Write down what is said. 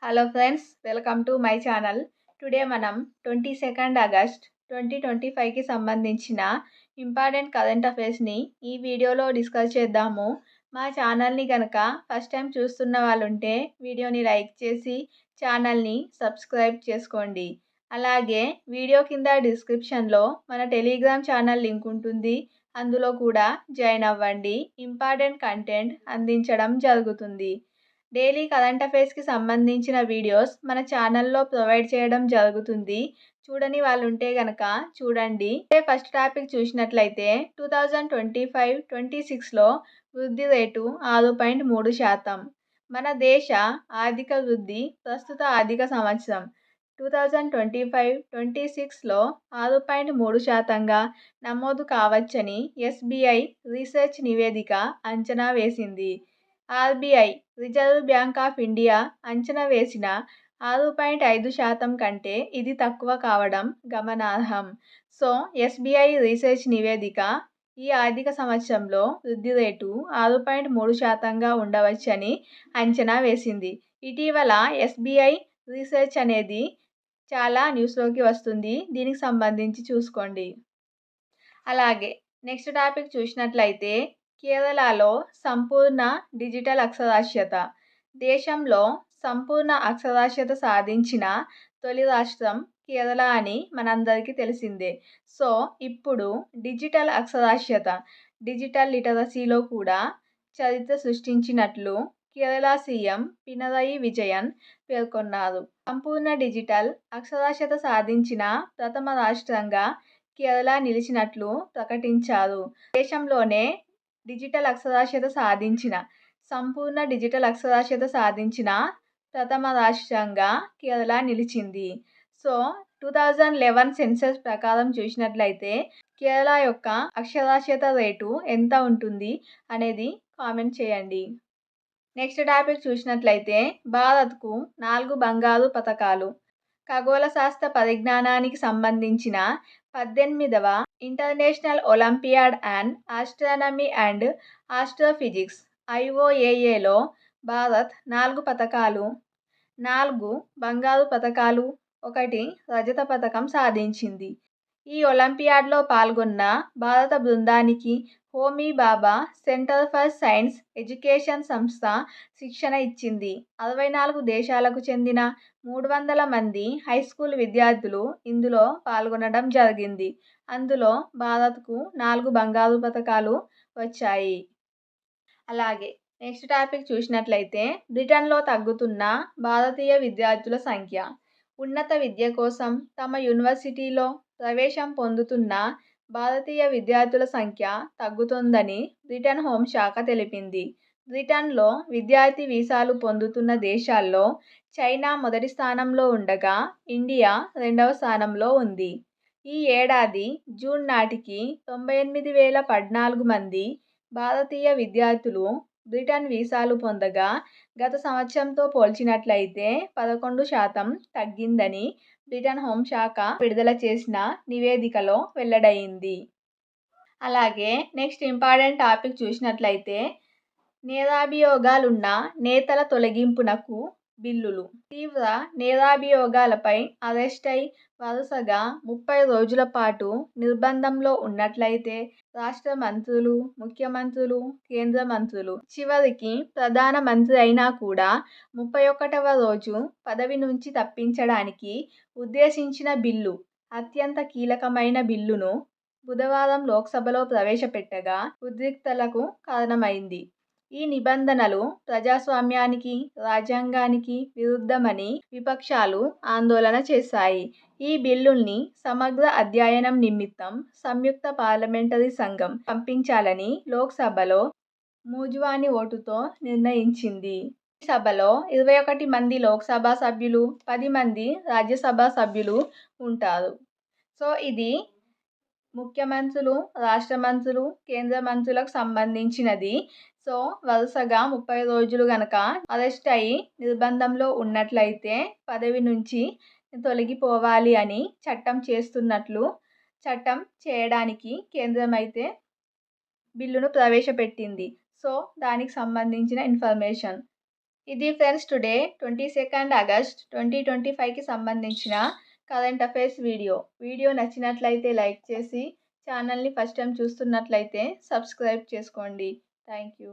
Hello friends, welcome to my channel. Today మనం 22 August 2025కి సంబంధించిన important current అఫైర్స్ని ఈ వీడియోలో డిస్కస్ చేద్దాము. మా ఛానల్ని కనుక ఫస్ట్ టైం చూస్తున్న వాళ్ళు ఉంటే వీడియోని లైక్ చేసి ఛానల్ని సబ్స్క్రైబ్ చేసుకోండి. అలాగే వీడియో కింద డిస్క్రిప్షన్లో మన టెలిగ్రామ్ ఛానల్ లింక్ ఉంటుంది. అందులో కూడా జాయిన్ అవ్వండి. ఇంపార్టెంట్ కంటెంట్ అందించడం జరుగుతుంది. డైలీ కరెంట్ అఫైర్స్కి సంబంధించిన వీడియోస్ మన ఛానల్లో ప్రొవైడ్ చేయడం జరుగుతుంది. చూడని వాళ్ళు ఉంటే కనుక చూడండి. ఫస్ట్ టాపిక్ చూసినట్లయితే 2025-26లో వృద్ధి రేటు 6.3%. మన దేశ ఆర్థిక వృద్ధి ప్రస్తుత ఆర్థిక సంవత్సరం 2025-26లో 6.3%గా నమోదు కావచ్చని ఎస్బీఐ రీసెర్చ్ నివేదిక అంచనా వేసింది. RBI reserve bank of India అంచనా వేసిన 6.5% కంటే ఇది తక్కువ కావడం గమనార్హం. సో ఎస్బీఐ రీసెర్చ్ నివేదిక ఈ ఆర్థిక సంవత్సరంలో వృద్ధి రేటు 6.3%గా ఉండవచ్చని అంచనా వేసింది. ఇటీవల ఎస్బీఐ రీసెర్చ్ అనేది చాలా న్యూస్లోకి వస్తుంది. దీనికి సంబంధించి చూసుకోండి. అలాగే నెక్స్ట్ టాపిక్ చూసినట్లయితే కేరళలో సంపూర్ణ డిజిటల్ అక్షరాస్యత. దేశంలో సంపూర్ణ అక్షరాస్యత సాధించిన తొలి రాష్ట్రం కేరళ అని మనందరికీ తెలిసిందే. సో ఇప్పుడు డిజిటల్ అక్షరాస్యత, డిజిటల్ లిటరసీలో కూడా చరిత్ర సృష్టించినట్లు కేరళ సీఎం పినరయి విజయన్ పేర్కొన్నారు. సంపూర్ణ డిజిటల్ అక్షరాస్యత సాధించిన ప్రథమ రాష్ట్రంగా కేరళ నిలిచినట్లు ప్రకటించారు. దేశంలోనే సంపూర్ణ డిజిటల్ అక్షరాస్యత సాధించిన ప్రథమ రాష్ట్రంగా కేరళ నిలిచింది. సో 2011 సెన్సస్ ప్రకారం చూసినట్లయితే కేరళ యొక్క అక్షరాస్యత రేటు ఎంత ఉంటుంది అనేది కామెంట్ చేయండి. నెక్స్ట్ టాపిక్ చూసినట్లయితే భారత్కు 4 బంగారు పతకాలు. ఖగోళ శాస్త్ర పరిజ్ఞానానికి సంబంధించిన 18వ international olympiad and astronomy and astrophysics IOAAలో భారత్ 4 పతకాలు, 4 బంగారు పతకాలు, 1 రజత పతకం సాధించింది. ఈ ఒలింపియాడ్లో పాల్గొన్న భారత బృందానికి హోమీ బాబా సెంటర్ ఫర్ సైన్స్ ఎడ్యుకేషన్ సంస్థ శిక్షణ ఇచ్చింది. 64 దేశాలకు చెందిన 300 మంది హైస్కూల్ విద్యార్థులు ఇందులో పాల్గొనడం జరిగింది. అందులో భారత్కు 4 బంగారు పతకాలు వచ్చాయి. అలాగే నెక్స్ట్ టాపిక్ చూసినట్లయితే బ్రిటన్లో తగ్గుతున్న భారతీయ విద్యార్థుల సంఖ్య. ఉన్నత విద్య కోసం తమ యూనివర్సిటీలో ప్రవేశం పొందుతున్న భారతీయ విద్యార్థుల సంఖ్య తగ్గుతోందని బ్రిటన్ హోంశాఖ తెలిపింది. బ్రిటన్లో విద్యార్థి వీసాలు పొందుతున్న దేశాల్లో చైనా మొదటి స్థానంలో ఉండగా ఇండియా 2వ స్థానంలో ఉంది. ఈ ఏడాది జూన్ నాటికి 98,014 మంది భారతీయ విద్యార్థులు బ్రిటన్ వీసాలు పొందగా గత సంవత్సరంతో పోల్చినట్లయితే 11% తగ్గిందని బ్రిటన్ హోంశాఖ విడుదల చేసిన నివేదికలో వెల్లడైంది. అలాగే నెక్స్ట్ ఇంపార్టెంట్ టాపిక్ చూసినట్లయితే నేరాభియోగాలున్న నేతల తొలగింపునకు బిల్లులు. తీవ్ర నేరాభియోగాలపై అరెస్ట్ అయి వరుసగా 30 రోజుల పాటు నిర్బంధంలో ఉన్నట్లయితే రాష్ట్ర మంత్రులు, ముఖ్యమంత్రులు, కేంద్ర మంత్రులు, చివరికి ప్రధాన మంత్రి అయినా కూడా 31వ రోజు పదవి నుంచి తప్పించడానికి ఉద్దేశించిన బిల్లు, అత్యంత కీలకమైన బిల్లును బుధవారం లోక్సభలో ప్రవేశపెట్టగా ఉద్రిక్తతలకు కారణమైంది. ఈ నిబంధనలు ప్రజాస్వామ్యానికి, రాజ్యాంగానికి విరుద్ధమని విపక్షాలు ఆందోళన చేశాయి. ఈ బిల్లుల్ని సమగ్ర అధ్యయనం నిమిత్తం సంయుక్త పార్లమెంటరీ సంఘం పంపించాలని లోక్సభలో మూజువాణి ఓటుతో నిర్ణయించింది. ఈ సభలో 21 మంది లోక్సభ సభ్యులు, 10 మంది రాజ్యసభ సభ్యులు ఉంటారు. సో ఇది ముఖ్యమంత్రులు, రాష్ట్ర మంత్రులు, కేంద్ర మంత్రులకు సంబంధించినది. సో వరుసగా 30 రోజులు గనక అరెస్ట్ అయ్యి నిర్బంధంలో ఉన్నట్లయితే పదవి నుంచి తొలగిపోవాలి అని చట్టం చేయడానికి కేంద్రం అయితే బిల్లును ప్రవేశపెట్టింది. సో దానికి సంబంధించిన ఇన్ఫర్మేషన్. ఇది ఫ్రెండ్స్ టుడే 22 ఆగస్ట్ 2025కి సంబంధించిన కరెంట్ అఫైర్స్ వీడియో నచ్చినట్లయితే లైక్ చేసి ఛానల్ని ఫస్ట్ టైం చూస్తున్నట్లయితే సబ్స్క్రైబ్ చేసుకోండి. Thank you.